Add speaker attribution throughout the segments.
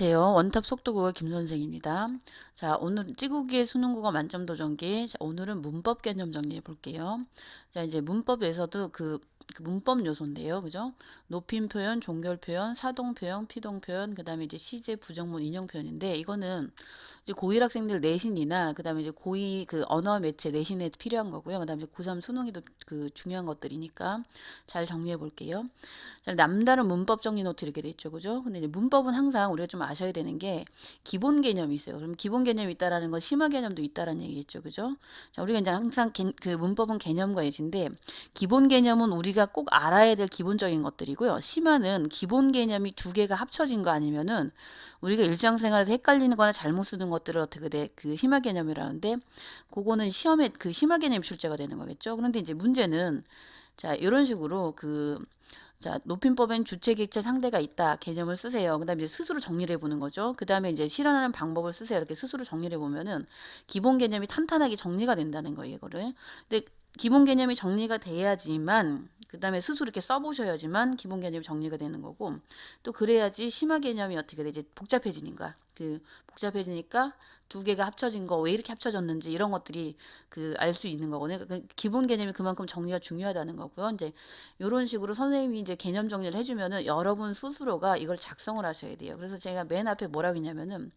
Speaker 1: 안녕하세요. 원탑 속도국어 김선생입니다. 자, 오늘 찌국의 수능국어 만점 도전기. 자, 오늘은 문법 개념 정리해 볼게요. 자, 이제 문법에서도 그 문법 요소인데요. 그죠? 높임 표현, 종결 표현, 사동 표현, 피동 표현, 그다음에 이제 시제, 부정문, 인용 표현인데 이거는 이제 고1 학생들 내신이나 그다음에 이제 고2 그 언어 매체 내신에 필요한 거고요. 그다음에 이제 고3 수능에도 그 중요한 것들이니까 잘 정리해 볼게요. 자, 남다른 문법 정리 노트 이렇게 돼 있죠. 그죠? 근데 이제 문법은 항상 우리가 좀 아셔야 되는 게 기본 개념이 있어요. 그럼 기본 개념이 있다라는 건 심화 개념도 있다라는 얘기겠죠. 그죠? 자, 우리가 이제 항상 그 문법은 개념과 예시인데 기본 개념은 우리가 꼭 알아야 될 기본적인 것들이고요. 심화는 기본 개념이 두 개가 합쳐진 거 아니면은 우리가 일상생활에서 헷갈리는 거나 잘못 쓰는 것들을 어떻게 돼? 그 심화 개념이라는데 그거는 시험에 그 심화 개념 출제가 되는 거겠죠. 그런데 이제 문제는 자, 이런 식으로 자, 높임법엔 주체, 객체, 상대가 있다. 개념을 쓰세요. 그 다음에 이제 스스로 정리를 해보는 거죠. 그 다음에 이제 실현하는 방법을 쓰세요. 이렇게 스스로 정리를 해보면은 기본 개념이 탄탄하게 정리가 된다는 거예요, 이거를. 근데 기본 개념이 정리가 돼야지만, 그 다음에 스스로 이렇게 써보셔야지만 기본 개념이 정리가 되는 거고, 또 그래야지 심화 개념이 어떻게 되지? 복잡해지니까. 복잡해지니까 두 개가 합쳐진 거, 왜 이렇게 합쳐졌는지 이런 것들이 알 수 있는 거거든요. 기본 개념이 그만큼 정리가 중요하다는 거고요. 이제 이런 식으로 선생님이 이제 개념 정리를 해주면은 여러분 스스로가 이걸 작성을 하셔야 돼요. 그래서 제가 맨 앞에 뭐라고 했냐면은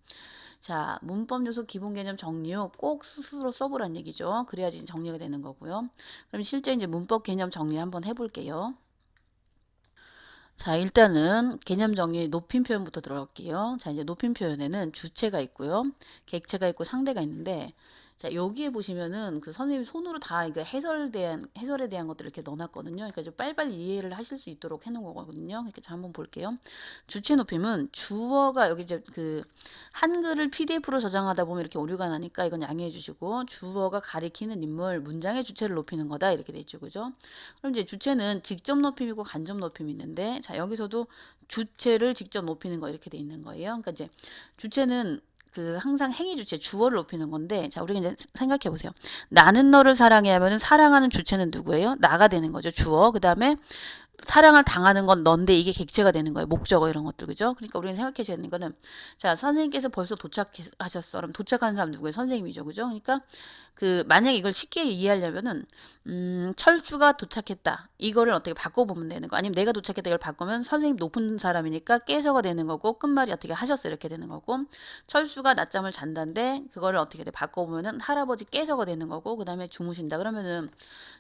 Speaker 1: 자, 문법 요소 기본 개념 정리 후 꼭 스스로 써보란 얘기죠. 그래야지 정리가 되는 거고요. 그럼 실제 이제 문법 개념 정리 한번 해볼게요. 자, 일단은 개념 정리 높임 표현부터 들어갈게요. 자, 이제 높임 표현에는 주체가 있고요. 객체가 있고 상대가 있는데 자, 여기에 보시면은 그 선생님이 손으로 다 이거 해설에 대한 것들을 이렇게 넣어놨거든요. 그러니까 좀 빨리빨리 이해를 하실 수 있도록 해놓은 거거든요. 이렇게 자, 한번 볼게요. 주체 높임은 주어가 여기 이제 한글을 PDF로 저장하다 보면 이렇게 오류가 나니까 이건 양해해 주시고 주어가 가리키는 인물, 문장의 주체를 높이는 거다 이렇게 돼 있죠. 그죠? 그럼 이제 주체는 직접 높임이고 간접 높임이 있는데 자, 여기서도 주체를 직접 높이는 거 이렇게 돼 있는 거예요. 그러니까 이제 주체는 항상 행위 주체 주어를 높이는 건데 자, 우리가 이제 생각해 보세요. 나는 너를 사랑해 하면은 사랑하는 주체는 누구예요? 나가 되는 거죠. 주어. 그다음에 사랑을 당하는 건 넌데 이게 객체가 되는 거예요. 목적어 이런 것들 그죠? 그러니까 우리는 생각하셔야 되는 거는 자, 선생님께서 벌써 도착하셨어. 그럼 도착한 사람 누구예요? 선생님이죠. 그죠? 그러니까 만약에 이걸 쉽게 이해하려면은 철수가 도착했다. 이거를 어떻게 바꿔보면 되는 거. 아니면 내가 도착했다. 이걸 바꾸면 선생님 높은 사람이니까 깨서가 되는 거고 끝말이 어떻게 하셨어 이렇게 되는 거고 철수가 낮잠을 잔다인데 그거를 어떻게 돼 바꿔보면은 할아버지 깨서가 되는 거고 그 다음에 주무신다. 그러면은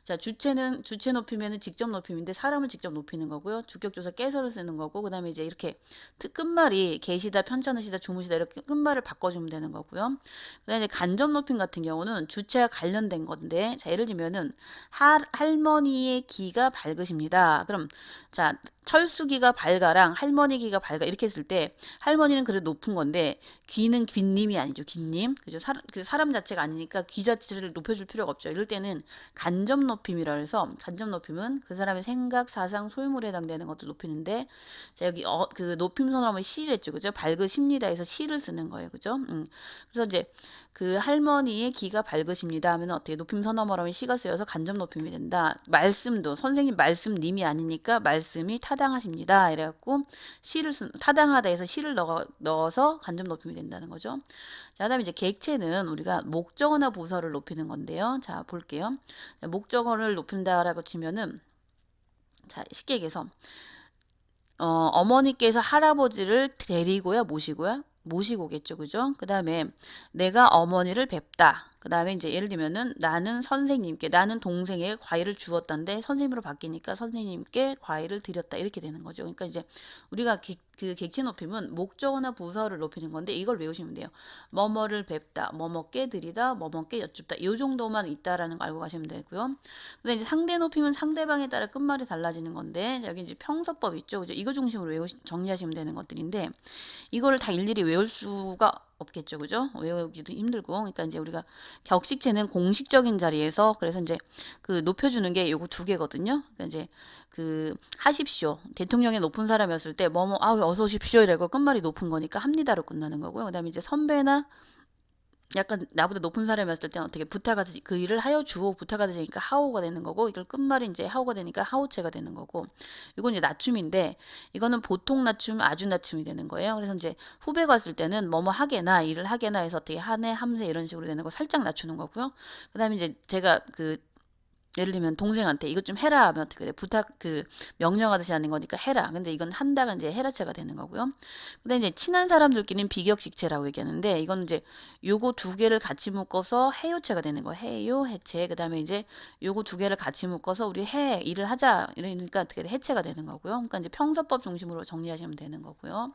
Speaker 1: 자, 주체는 주체 높이면은 직접 높임인데 사람을 직접 높이는 거고요. 주격조사 깨서를 쓰는 거고 그다음에 이제 이렇게 끝말이 계시다, 편찮으시다, 주무시다 이렇게 끝말을 바꿔주면 되는 거고요. 그다음에 이제 간접 높임 같은 경우는 주체와 관련된 건데 자, 예를 들면은 할머니의 귀가 밝으십니다. 그럼 자, 철수기가 밝아랑 할머니 귀가 밝아 이렇게 했을 때 할머니는 그래도 높은 건데 귀는 귀님이 아니죠. 귀님. 그죠? 그 사람 자체가 아니니까 귀 자체를 높여줄 필요가 없죠. 이럴 때는 간접 높임이라 해서 간접 높임은 그 사람의 생각, 사상, 소유물에 해당되는 것들 높이는데 자, 여기 그 높임 선언하면 시를 했죠. 그죠? 밝으십니다 해서 시를 쓰는 거예요. 그죠? 그래서 이제 그 할머니의 귀가 밝으십니다 하면 어떻게 높임 선언어라면 시가 쓰여서 간접 높임이 된다. 말씀도 선생님 말씀님이 아니니까 말씀이 타당하십니다. 이래갖고 타당하다 해서 시를 넣어서 간접 높임이 된다는 거죠. 자, 그다음에 이제 객체는 우리가 목적어나 부사를 높이는 건데요. 자, 볼게요. 목적어를 높인다라고 치면은 자, 쉽게 얘기해서 어머니께서 할아버지를 데리고요, 모시고요. 모시고겠죠, 그죠? 그 다음에 내가 어머니를 뵙다. 그 다음에 이제 예를 들면은 나는 동생에게 과일을 주었다는데 선생님으로 바뀌니까 선생님께 과일을 드렸다. 이렇게 되는 거죠. 그러니까 이제 우리가 그 객체 높임은 목적어나 부사를 높이는 건데 이걸 외우시면 돼요. 뭐뭐를 뵙다, 뭐뭐께 드리다, 뭐뭐께 여쭙다. 이 정도만 있다라는 거 알고 가시면 되고요. 근데 이제 상대 높이면 상대방에 따라 끝말이 달라지는 건데 여기 이제 평서법 있죠. 그죠? 이거 중심으로 정리하시면 되는 것들인데 이거를 다 일일이 외울 수가 없겠죠. 그죠? 외우기도 힘들고. 그러니까 이제 우리가 격식체는 공식적인 자리에서 그래서 이제 높여주는 게 요거 두 개거든요. 그러니까 이제 하십시오. 대통령이 높은 사람이었을 때 어서 오십시오 이래고 끝말이 높은 거니까 합니다로 끝나는 거고요. 그다음에 이제 선배나 약간 나보다 높은 사람이었을 때는 어떻게 부탁하듯이 그 일을 하여 주오 부탁하듯이니까 하오가 되는 거고, 이걸 끝말이 이제 하오가 되니까 하오체가 되는 거고, 이건 이제 낮춤인데 이거는 보통 낮춤, 아주 낮춤이 되는 거예요. 그래서 이제 후배가 왔을 때는 뭐뭐 하게나 일을 하게나 해서 어떻게 하네 함세 이런 식으로 되는 거 살짝 낮추는 거고요. 그다음에 이제 제가 그 예를 들면 동생한테 이것 좀 해라 하면 어떻게 돼? 부탁 그 명령하듯이 하는 거니까 해라. 근데 이건 한다가 이제 해라체가 되는 거고요. 근데 이제 친한 사람들끼리는 비격식체라고 얘기하는데 이건 이제 요거 두 개를 같이 묶어서 해요체가 되는 거예요. 해요, 해체. 그다음에 이제 요거 두 개를 같이 묶어서 우리 해 일을 하자 이러니까 어떻게 돼? 해체가 되는 거고요. 그러니까 이제 평서법 중심으로 정리하시면 되는 거고요.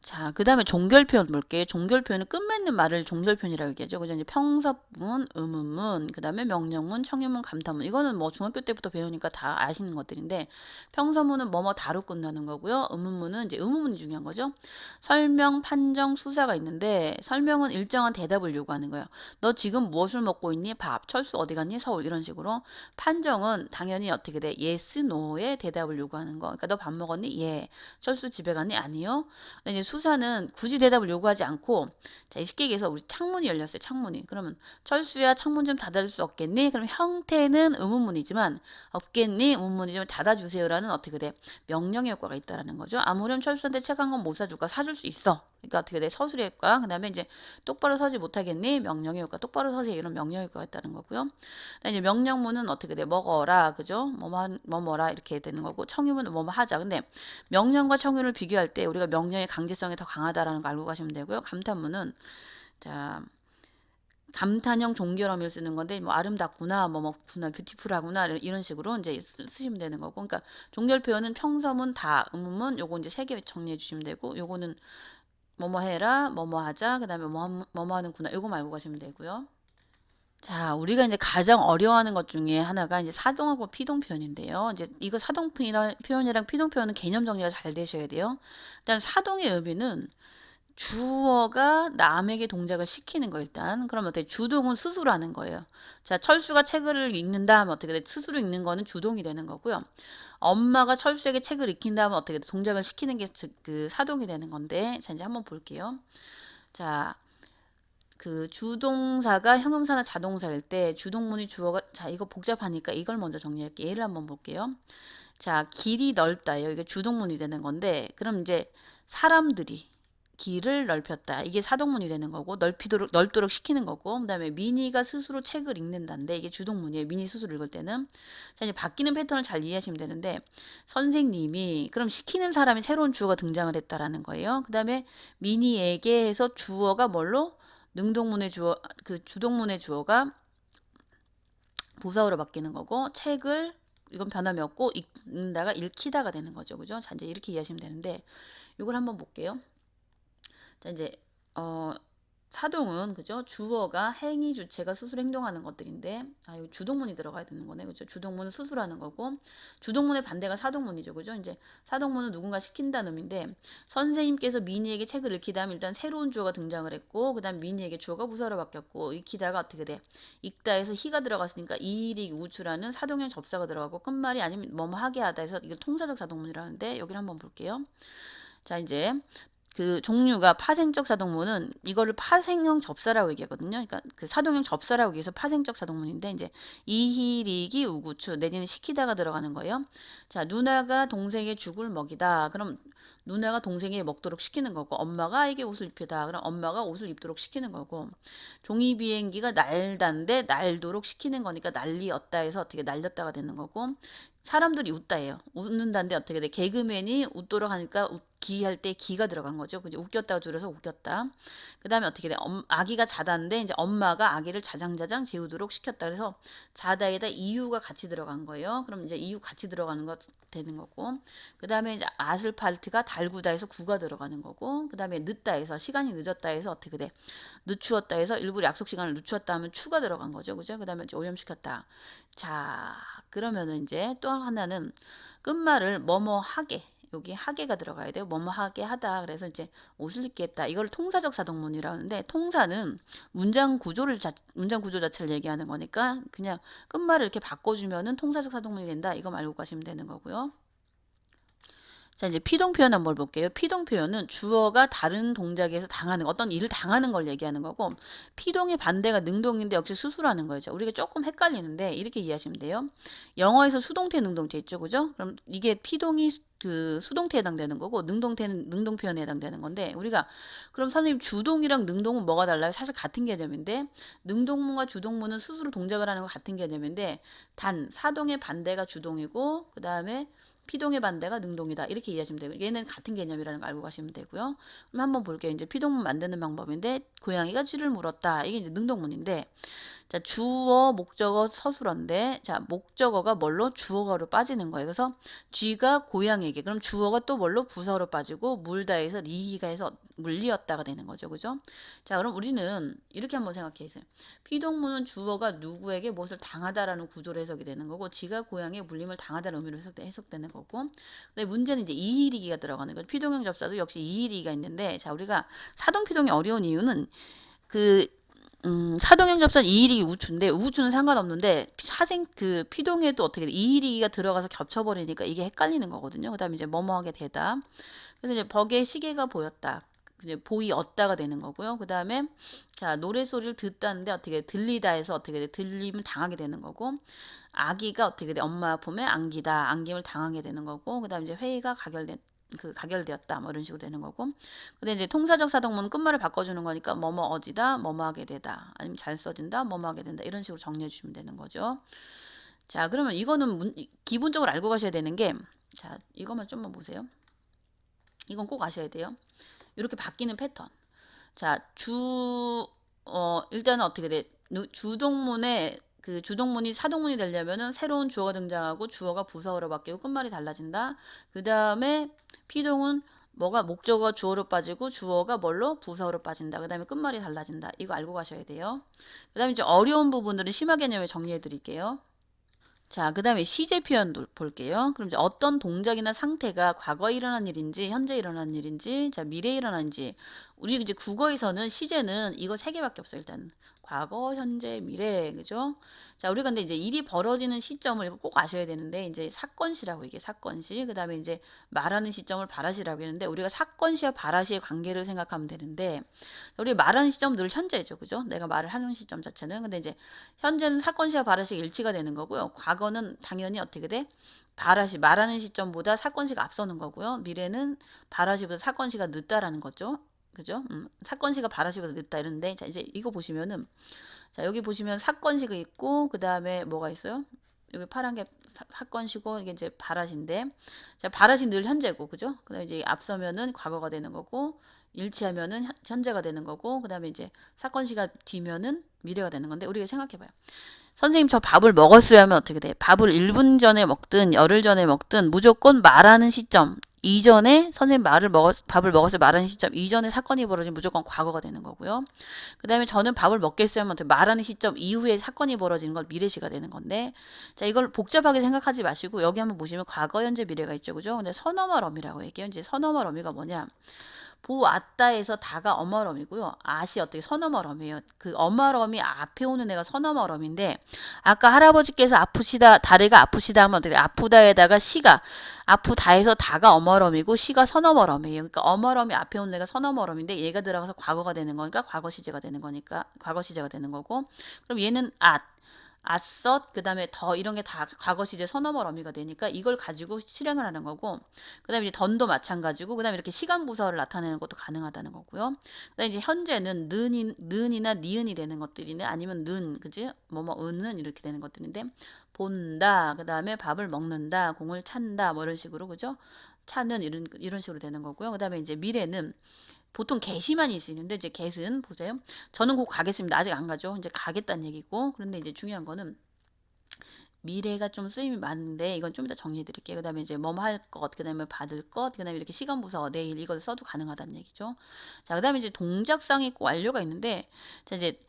Speaker 1: 자, 그 다음에 종결 표현 볼게요. 종결 표현은 끝맺는 말을 종결 표현이라고 얘기하죠. 그죠? 이제 평서문, 의문문, 그 다음에 명령문, 청유문, 감탄문. 이거는 뭐 중학교 때부터 배우니까 다 아시는 것들인데, 평서문은 뭐뭐 다로 끝나는 거고요. 의문문은 이제 의문문이 중요한 거죠. 설명, 판정, 수사가 있는데, 설명은 일정한 대답을 요구하는 거예요. 너 지금 무엇을 먹고 있니? 밥. 철수 어디 갔니? 서울. 이런 식으로. 판정은 당연히 어떻게 돼? yes, no의 대답을 요구하는 거. 그러니까 너 밥 먹었니? 예. 철수 집에 갔니? 아니요. 근데 이제 수사는 굳이 대답을 요구하지 않고, 자, 쉽게 얘기해서 우리 창문이 열렸어요. 창문이. 그러면 철수야 창문 좀 닫아줄 수 없겠니? 그럼 형태는 의문문이지만 없겠니? 의문문이지만 닫아주세요라는 어떻게 돼? 명령의 효과가 있다라는 거죠. 아무렴 철수한테 책 한 권 못 사줄까? 사줄 수 있어. 그러니까 어떻게 돼? 서술의 효과. 그 다음에 이제 똑바로 서지 못하겠니? 명령의 효과. 똑바로 서세요. 이런 명령의 효과가 있다는 거고요. 그다음에 이제 명령문은 어떻게 돼? 먹어라. 그죠? 뭐뭐라 이렇게 되는 거고, 청유문은 뭐뭐 하자. 근데 명령과 청유를 비교할 때 우리가 명령의 강제성이 더 강하다라는 거 알고 가시면 되고요. 감탄문은 자 감탄형 종결어미를 쓰는 건데 뭐 아름답구나, 뭐뭐구나, 뷰티풀하구나 이런 식으로 이제 쓰시면 되는 거고. 그러니까 종결 표현은 평서문, 다, 의문문 요거 이제 세 개 정리해 주시면 되고, 요거는 뭐뭐 해라, 뭐뭐 하자, 그다음에 뭐뭐 하는구나 요거 알고 가시면 되고요. 자, 우리가 이제 가장 어려워하는 것 중에 하나가 이제 사동하고 피동 표현인데요. 이제 이거 사동 표현이랑 피동 표현은 개념 정리가 잘 되셔야 돼요. 일단 사동의 의미는 주어가 남에게 동작을 시키는 거 일단. 그러면 어떻게 주동은 스스로 하는 거예요. 자, 철수가 책을 읽는다 하면 어떻게 돼? 스스로 읽는 거는 주동이 되는 거고요. 엄마가 철수에게 책을 읽힌다 하면 어떻게 돼? 동작을 시키는 게 그 사동이 되는 건데, 자, 이제 한번 볼게요. 자, 그 주동사가 형용사나 자동사일 때 주동문이 주어가, 자, 이거 복잡하니까 이걸 먼저 정리할게요. 예를 한번 볼게요. 자, 길이 넓다예요. 이게 주동문이 되는 건데, 그럼 이제 사람들이 길을 넓혔다. 이게 사동문이 되는 거고, 넓도록 시키는 거고, 그 다음에 미니가 스스로 책을 읽는다인데, 이게 주동문이에요. 미니 스스로 읽을 때는. 자, 이제 바뀌는 패턴을 잘 이해하시면 되는데, 선생님이, 그럼 시키는 사람이 새로운 주어가 등장을 했다라는 거예요. 그 다음에 미니에게 해서 주어가 뭘로? 능동문의 주어, 그 주동문의 주어가 부사어로 바뀌는 거고, 책을, 이건 변함이 없고, 읽는다가 읽히다가 되는 거죠. 그죠? 자, 이제 이렇게 이해하시면 되는데, 이걸 한번 볼게요. 자, 이제 사동은 그죠? 주어가 행위 주체가 스스로 행동하는 것들인데, 아, 이 주동문이 들어가야 되는 거네. 그죠? 주동문은 스스로 하는 거고, 주동문의 반대가 사동문이죠. 그죠? 이제 사동문은 누군가 시킨다는 의미인데, 선생님께서 미니에게 책을 읽히다 하면 일단 새로운 주어가 등장을 했고, 그다음 미니에게 주어가 부사로 바뀌었고, 읽히다가 어떻게 돼? 읽다에서 히가 들어갔으니까 이일이 우추라는 사동형 접사가 들어가고, 끝말이 아니면 뭐뭐 하게 하다 해서 이거 통사적 사동문이라는데, 여기를 한번 볼게요. 자, 이제 그 종류가 파생적 사동문은 이거를 파생형 접사라고 얘기하거든요. 그러니까 그 사동형 접사라고 얘기해서 파생적 사동문인데, 이제 이희리기 우구추 내지는 시키다가 들어가는 거예요. 자, 누나가 동생의 죽을 먹이다. 그럼 누나가 동생이 먹도록 시키는 거고, 엄마가 아이에게 옷을 입히다. 그럼 엄마가 옷을 입도록 시키는 거고, 종이 비행기가 날다인데 날도록 시키는 거니까 날리었다 해서 어떻게 날렸다가 되는 거고, 사람들이 웃다예요. 웃는다는데 어떻게 돼? 개그맨이 웃도록 하니까 웃기 할 때 기가 들어간 거죠. 그죠? 웃겼다고 줄여서 웃겼다. 그 다음에 어떻게 돼? 아기가 자다는데 이제 엄마가 아기를 자장자장 재우도록 시켰다. 그래서 자다에다 이유가 같이 들어간 거예요. 그럼 이제 이유 같이 들어가는 거 되는 거고. 그 다음에 이제 아스팔트가 달구다 해서 구가 들어가는 거고. 그 다음에 늦다 해서 시간이 늦었다 해서 어떻게 돼? 늦추었다 해서 일부러 약속 시간을 늦추었다 하면 추가 들어간 거죠. 그죠? 그 다음에 이제 오염시켰다. 자, 그러면은 이제 또 하나는 끝말을 뭐뭐 하게, 여기 하게가 들어가야 돼요. 뭐뭐 하게 하다. 그래서 이제 옷을 입게 했다. 이걸 통사적 사동문이라고 하는데, 통사는 문장 구조 자체를 얘기하는 거니까 그냥 끝말을 이렇게 바꿔주면은 통사적 사동문이 된다. 이거 알고 가시면 되는 거고요. 자, 이제 피동 표현 한번 볼게요. 피동 표현은 주어가 다른 동작에서 당하는, 어떤 일을 당하는 걸 얘기하는 거고, 피동의 반대가 능동인데 역시 수수라는 거죠. 우리가 조금 헷갈리는데, 이렇게 이해하시면 돼요. 영어에서 수동태, 능동태 있죠, 그죠? 그럼 이게 피동이 그 수동태에 해당되는 거고, 능동태는 능동 표현에 해당되는 건데, 우리가, 그럼 선생님 주동이랑 능동은 뭐가 달라요? 사실 같은 개념인데, 능동문과 주동문은 스스로 동작을 하는 거 같은 개념인데, 단, 사동의 반대가 주동이고, 그 다음에 피동의 반대가 능동이다. 이렇게 이해하시면 되고, 얘는 같은 개념이라는 거 알고 가시면 되고요. 그럼 한번 볼게요. 이제 피동문 만드는 방법인데, 고양이가 쥐를 물었다. 이게 이제 능동문인데, 자, 주어, 목적어, 서술어인데, 자, 목적어가 뭘로? 주어가로 빠지는 거예요. 그래서 쥐가 고양이에게, 그럼 주어가 또 뭘로? 부사로 빠지고, 물다해서 리히가 해서 물리었다가 되는 거죠. 그죠? 자, 그럼 우리는 이렇게 한번 생각해 보세요. 피동문은 주어가 누구에게 무엇을 당하다라는 구조로 해석이 되는 거고, 쥐가 고양이에 물림을 당하다는 의미로 해석되는 거고, 근데 문제는 이제 이의리기가 들어가는 거죠. 피동형 접사도 역시 이의리기가 있는데, 자, 우리가 사동피동이 어려운 이유는 그 사동형 접사는 이의리기 우추인데, 우추는 상관없는데 그 피동에도 어떻게 돼? 이의리기가 들어가서 겹쳐버리니까 이게 헷갈리는 거거든요. 그 다음에 이제 뭐뭐하게 되다. 그래서 이제 벽에 시계가 보였다. 이제 보이었다가 되는 거고요. 그 다음에 자, 노래소리를 듣다는데 어떻게 들리다 해서 어떻게 돼? 들림을 당하게 되는 거고, 아기가 어떻게 돼? 엄마 품에 안기다. 안김을 당하게 되는 거고, 그 다음에 이제 회의가 가결되었다. 뭐 이런 식으로 되는 거고. 근데 이제 통사적 사동문은 끝말을 바꿔주는 거니까 뭐뭐 어지다, 뭐뭐 하게 되다. 아니면 잘 써진다, 뭐뭐 하게 된다. 이런 식으로 정리해 주시면 되는 거죠. 자, 그러면 이거는 기본적으로 알고 가셔야 되는 게, 자, 이것만 좀만 보세요. 이건 꼭 아셔야 돼요. 이렇게 바뀌는 패턴. 자, 일단은 어떻게 돼? 주동문에 그 주동문이 사동문이 되려면은 새로운 주어가 등장하고 주어가 부사어로 바뀌고 끝말이 달라진다. 그 다음에 피동은 뭐가 목적어가 주어로 빠지고 주어가 뭘로? 부사어로 빠진다. 그 다음에 끝말이 달라진다. 이거 알고 가셔야 돼요. 그 다음에 이제 어려운 부분들은 심화 개념에 정리해 드릴게요. 자, 그 다음에 시제 표현 볼게요. 그럼 이제 어떤 동작이나 상태가 과거에 일어난 일인지, 현재 일어난 일인지, 자, 미래에 일어난 일인지. 우리 이제 국어에서는 시제는 이거 세 개밖에 없어요, 일단. 과거, 현재, 미래, 그죠? 자, 우리가 근데 이제 일이 벌어지는 시점을 꼭 아셔야 되는데, 이제 사건시라고 이게 사건시. 그 다음에 이제 말하는 시점을 발화시라고 했는데, 우리가 사건시와 발화시의 관계를 생각하면 되는데, 우리 말하는 시점은 늘 현재죠, 그죠? 내가 말을 하는 시점 자체는. 근데 이제 현재는 사건시와 발화시가 일치가 되는 거고요. 과거는 당연히 어떻게 돼? 발화시, 말하는 시점보다 사건시가 앞서는 거고요. 미래는 발화시보다 사건시가 늦다라는 거죠. 그죠? 사건시가 발화시보다 늦다 이런데, 자, 이제 이거 보시면은, 자, 여기 보시면 사건시가 있고, 그 다음에 뭐가 있어요? 여기 파란 게 사건시고, 이게 이제 발화시인데, 자, 발화시 늘 현재고, 그죠? 그 다음에 이제 앞서면은 과거가 되는 거고, 일치하면은 현재가 되는 거고, 그 다음에 이제 사건시가 뒤면은 미래가 되는 건데, 우리가 생각해봐요. 선생님 저 밥을 먹었어요 하면 어떻게 돼? 밥을 1분 전에 먹든 열흘 전에 먹든 무조건 말하는 시점 이전에 선생님 밥을 먹었어요 말하는 시점 이전에 사건이 벌어지면 무조건 과거가 되는 거고요. 그 다음에 저는 밥을 먹겠어요 하면 말하는 시점 이후에 사건이 벌어지는 건 미래시가 되는 건데, 자, 이걸 복잡하게 생각하지 마시고 여기 한번 보시면 과거, 현재, 미래가 있죠. 그죠? 근데 선어말 어미라고 얘기해요. 이제 선어말 어미가 뭐냐? 보았다에서 다가 어머럼이고요. 아시 어떻게 선어머럼이에요. 그 어머럼이 앞에 오는 애가 선어머럼인데, 아까 할아버지께서 아프시다, 다리가 아프시다 하면 어떻게 아프다에다가 시가 아프다에서 다가 어머럼이고 시가 선어머럼이에요. 그러니까 어머럼이 앞에 오는 애가 선어머럼인데 얘가 들어가서 과거가 되는 거니까 과거 시제가 되는 거니까 과거 시제가 되는 거고, 그럼 얘는 앗섯, 그 다음에 더 이런 게 다 과거 시제 선어말 어미가 되니까 이걸 가지고 실행을 하는 거고, 그 다음에 이제 던도 마찬가지고, 그 다음에 이렇게 시간 부서를 나타내는 것도 가능하다는 거고요. 그 다음에 이제 현재는 는이나 니은이 되는 것들이네, 아니면 그지? 은은 이렇게 되는 것들인데, 본다, 그 다음에 밥을 먹는다, 공을 찬다, 뭐 이런 식으로, 그죠? 차는 이런 식으로 되는 거고요. 그 다음에 이제 미래는 보통 get이만 있는데 이제 get은 보세요. 저는 곧 가겠습니다. 아직 안 가죠. 이제 가겠다는 얘기고. 그런데 이제 중요한 거는 미래가 좀 쓰임이 많은데 이건 좀 이따 정리해 드릴게요. 그 다음에 이제 뭐뭐 할 것, 그 다음에 받을 것, 그 다음에 이렇게 시간 부서 내일 이걸 써도 가능하다는 얘기죠. 자, 그 다음에 이제 동작상이 있고 완료가 있는데, 자, 이제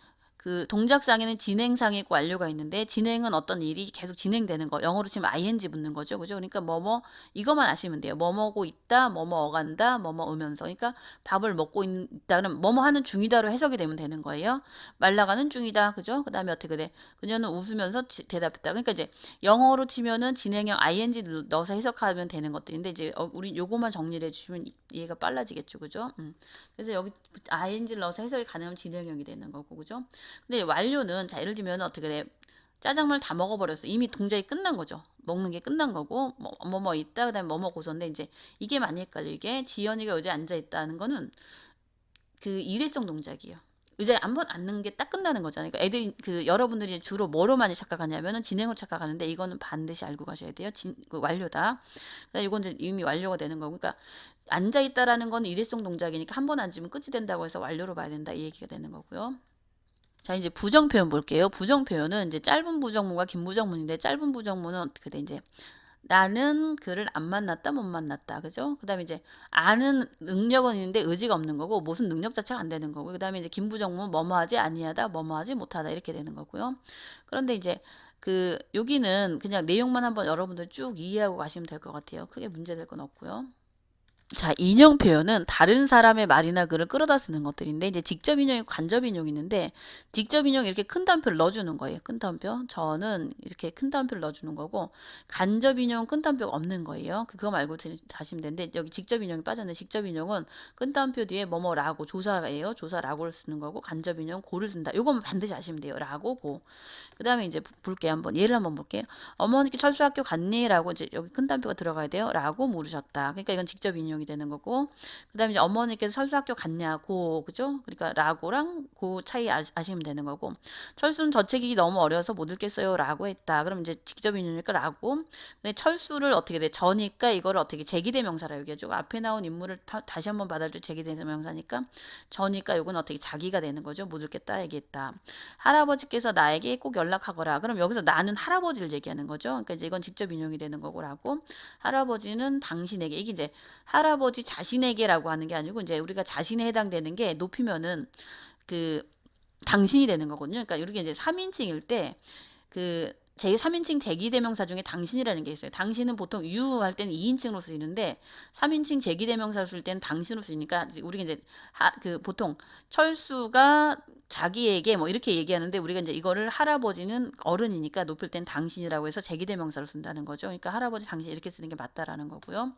Speaker 1: 그 동작상에는 진행상이 있고 완료가 있는데 진행은 어떤 일이 계속 진행되는 거. 영어로 치면 ing 붙는 거죠. 그죠? 그러니까 뭐뭐 이것만 아시면 돼요. 뭐뭐고 있다, 뭐뭐 어간다, 뭐뭐 오면서. 그러니까 밥을 먹고 있다는 뭐뭐 하는 중이다로 해석이 되면 되는 거예요. 말라가는 중이다. 그죠? 그다음에 어떻게 돼? 그녀는 웃으면서 대답했다. 그러니까 이제 영어로 치면은 진행형 ing 넣어서 해석하면 되는 것들인데 이제 우리 요거만 정리를 해 주시면 이해가 빨라지겠죠. 그죠? 그래서 여기 ing를 넣어서 해석이 가능하면 진행형이 되는 거고. 그죠? 근데 완료는 자 예를 들면 어떻게 돼? 짜장면을 다 먹어버렸어. 이미 동작이 끝난 거죠. 먹는 게 끝난 거고 뭐 있다 그다음에 뭐뭐 고소인데 이제 이게 많을까요? 이게 지연이가 의자에 앉아 있다는 거는 그 일회성 동작이에요. 의자에 한 번 앉는 게 딱 끝나는 거잖아요. 그러니까 애들이 그 여러분들이 주로 뭐로 많이 착각하냐면은 진행으로 착각하는데 이거는 반드시 알고 가셔야 돼요. 그 완료다. 그러니까 이건 이제 이미 완료가 되는 거고, 그러니까 앉아 있다라는 건 일회성 동작이니까 한 번 앉으면 끝이 된다고 해서 완료로 봐야 된다 이 얘기가 되는 거고요. 자 이제 부정 표현 볼게요. 부정 표현은 이제 짧은 부정문과 긴 부정문인데 짧은 부정문은 어떻게 돼? 이제 나는 그를 안 만났다, 못 만났다. 그죠? 그 다음에 이제 아는 능력은 있는데 의지가 없는 거고, 무슨 능력 자체가 안 되는 거고, 그 다음에 이제 김부정문 뭐뭐 하지 아니하다, 뭐뭐 하지 못하다, 이렇게 되는 거고요. 그런데 이제 여기는 그냥 내용만 한번 여러분들 쭉 이해하고 가시면 될 것 같아요. 크게 문제될 건 없고요. 자, 인용 표현은 다른 사람의 말이나 글을 끌어다 쓰는 것들인데 이제 직접 인용이고 간접 인용이 있는데 직접 인용 이렇게 큰 따옴표를 넣어주는 거예요. 큰 따옴표. 저는 이렇게 큰 따옴표를 넣어주는 거고 간접 인용은 큰 따옴표가 없는 거예요. 그거 말고 다시면 되는데 여기 직접 인용이 빠졌네. 직접 인용은 큰 따옴표 뒤에 뭐뭐라고 조사예요. 조사라고를 쓰는 거고 간접 인용 고를 쓴다. 요거만 반드시 아시면 돼요. 라고 고. 그 다음에 이제 볼게요. 한번 예를 한번 볼게요. 어머니께 철수학교 갔니? 라고 이제 여기 큰 따옴표가 들어가야 돼요. 라고 물으셨다. 그러니까 이건 직접 인용이 되는 거고 그 다음에 이제 어머니께서 철수학교 갔냐고 그죠? 그러니까 라고랑 그 차이 아시면 되는 거고 철수는 저책이 너무 어려워서 못 읽겠어요. 라고 했다. 그럼 이제 직접 인용이니까 라고 근데 철수를 어떻게 돼? 저니까 이거를 어떻게 제기대명사라 여기죠. 앞에 나온 인물을 다시 한번 받아줄 제기대명사니까 저니까 이건 어떻게 자기가 되는 거죠. 못 읽겠다 얘기했다. 할아버지께서 나에게 꼭 연락하거라. 그럼 여기서 나는 할아버지를 얘기하는 거죠. 그러니까 이제 이건 직접 인용이 되는 거고라고. 할아버지는 당신에게 이게 이제 할아버지 자신에게라고 하는 게 아니고 이제 우리가 자신에 해당되는 게 높이면은 그 당신이 되는 거거든요. 그러니까 이렇게 이제 3인칭일 때 제3인칭 대기대명사 중에 당신이라는 게 있어요. 당신은 보통 you 할 때는 2인칭으로 쓰이는데 3인칭 제기대명사를 쓸 때는 당신으로 쓰이니까 우리가 이제 보통 철수가 자기에게 뭐 이렇게 얘기하는데 우리가 이제 이거를 할아버지는 어른이니까 높일 땐 당신이라고 해서 제기대명사로 쓴다는 거죠. 그러니까 할아버지 당신 이렇게 쓰는 게 맞다라는 거고요.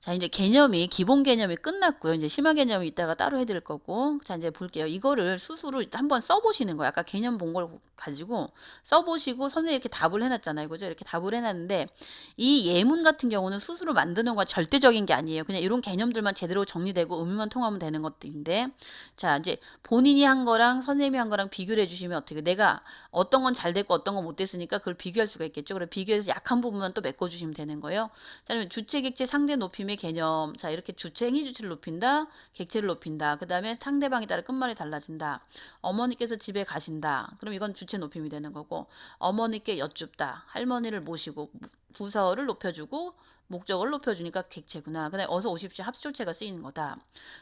Speaker 1: 자, 이제 기본 개념이 끝났고요. 이제 심화 개념이 이따가 따로 해드릴 거고. 자, 이제 볼게요. 이거를 스스로 한번 써보시는 거예요. 아까 개념 본 걸 가지고 써보시고 선생님이 이렇게 답을 해놨잖아요. 그죠? 이렇게 답을 해놨는데 이 예문 같은 경우는 스스로 만드는 건 절대적인 게 아니에요. 그냥 이런 개념들만 제대로 정리되고 의미만 통하면 되는 것들인데 자, 이제 본인이 한 거랑 선생님이 한 거랑 비교를 해주시면 어떻게 내가 어떤 건 잘 됐고 어떤 건 못 됐으니까 그걸 비교할 수가 있겠죠. 그래서 비교해서 약한 부분만 또 메꿔주시면 되는 거예요. 자, 그러면 주체, 객체, 상대 높임의 개념. 자, 이렇게 주체, 행위 주체를 높인다. 객체를 높인다. 그 다음에 상대방에 따라 끝말이 달라진다. 어머니께서 집에 가신다. 그럼 이건 주체 높임이 되는 거고 어머니께 여쭙다. 할머니를 모시고 부서를 높여주고 목적어를 높여주니까 객체구나. 그다음에 어서 오십시오. 합수조체가 쓰이는 거다.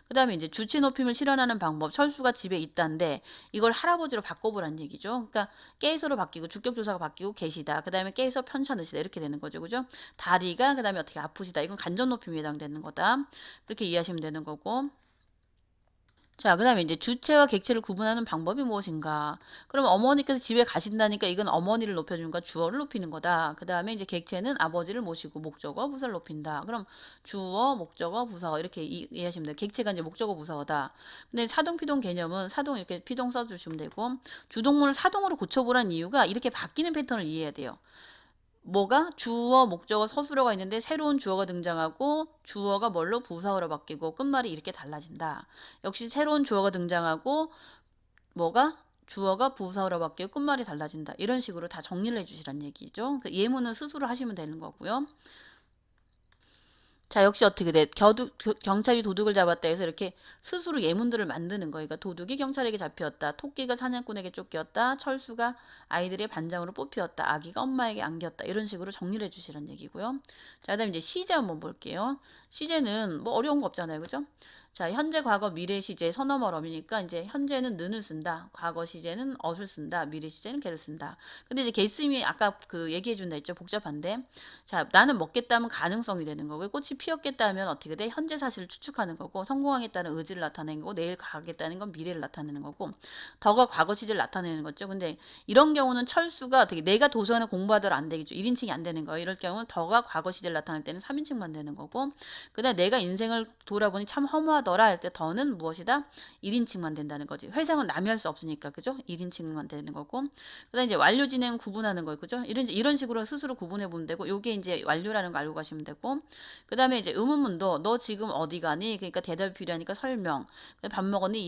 Speaker 1: 그 다음에 이제 주체 높임을 실현하는 방법. 철수가 집에 있다인데 이걸 할아버지로 바꿔보란 얘기죠. 그러니까 깨서로 바뀌고 주격조사가 바뀌고 계시다. 그 다음에 깨서 편찮으시다. 이렇게 되는 거죠. 그죠? 다리가 그 다음에 어떻게 아프시다. 이건 간접 높임에 해당되는 거다. 그렇게 이해하시면 되는 거고. 자, 그 다음에 이제 주체와 객체를 구분하는 방법이 무엇인가? 그럼 어머니께서 집에 가신다니까 이건 어머니를 높여주는 거 주어를 높이는 거다. 그 다음에 이제 객체는 아버지를 모시고 목적어, 부사를 높인다. 그럼 주어, 목적어, 부사어 이렇게 이해하시면 돼요. 객체가 이제 목적어, 부사어다. 근데 사동, 피동 개념은 사동 이렇게 피동 써주시면 되고 주동문을 사동으로 고쳐보란 이유가 이렇게 바뀌는 패턴을 이해해야 돼요. 뭐가 주어, 목적어, 서술어가 있는데 새로운 주어가 등장하고 주어가 뭘로 부사어로 바뀌고 끝말이 이렇게 달라진다. 역시 새로운 주어가 등장하고 뭐가 주어가 부사어로 바뀌고 끝말이 달라진다. 이런 식으로 다 정리를 해주시란 얘기죠. 예문은 스스로 하시면 되는 거고요. 자, 역시 어떻게 돼? 경찰이 도둑을 잡았다 해서 이렇게 스스로 예문들을 만드는 거예요. 그러니까 도둑이 경찰에게 잡혔다. 토끼가 사냥꾼에게 쫓겼다. 철수가 아이들의 반장으로 뽑히었다. 아기가 엄마에게 안겼다. 이런 식으로 정리를 해주시란 얘기고요. 자, 그 다음에 이제 시제 한번 볼게요. 시제는 뭐 어려운 거 없잖아요. 그죠? 자, 현재, 과거, 미래 시제 선어멀음이니까 이제 현재는 는을 쓴다. 과거 시제는 엇을 쓴다. 미래 시제는 개를 쓴다. 근데 이제 개 쓰임이 아까 그 얘기해 준다 했죠. 복잡한데. 자, 나는 먹겠다면 가능성이 되는 거고 꽃이 피었겠다 하면 어떻게 돼? 현재 사실을 추측하는 거고 성공하겠다는 의지를 나타내는 거고 내일 가겠다는 건 미래를 나타내는 거고 더가 과거 시제를 나타내는 거죠. 근데 이런 경우는 철수가 되게 내가 도서관에 공부하더라 안 되겠죠. 1인칭이 안 되는 거예요. 이럴 경우는 더가 과거 시제를 나타낼 때는 3인칭만 되는 거고 그다음에 내가 인생을 돌아보니 참 허무하더라 할 때 더는 무엇이다? 1인칭만 된다는 거지. 회상은 남이 할 수 없으니까 그죠? 1인칭만 되는 거고 그다음에 이제 완료 진행 구분하는 거 그죠? 이런 식으로 스스로 구분해 보면 되고 요게 이제 완료라는 거 알고 가시면 되고 그다음에 이제 의문문도 너 지금 어디 가니? 그러니까 대답이 필요하니까 설명. 밥 먹었니?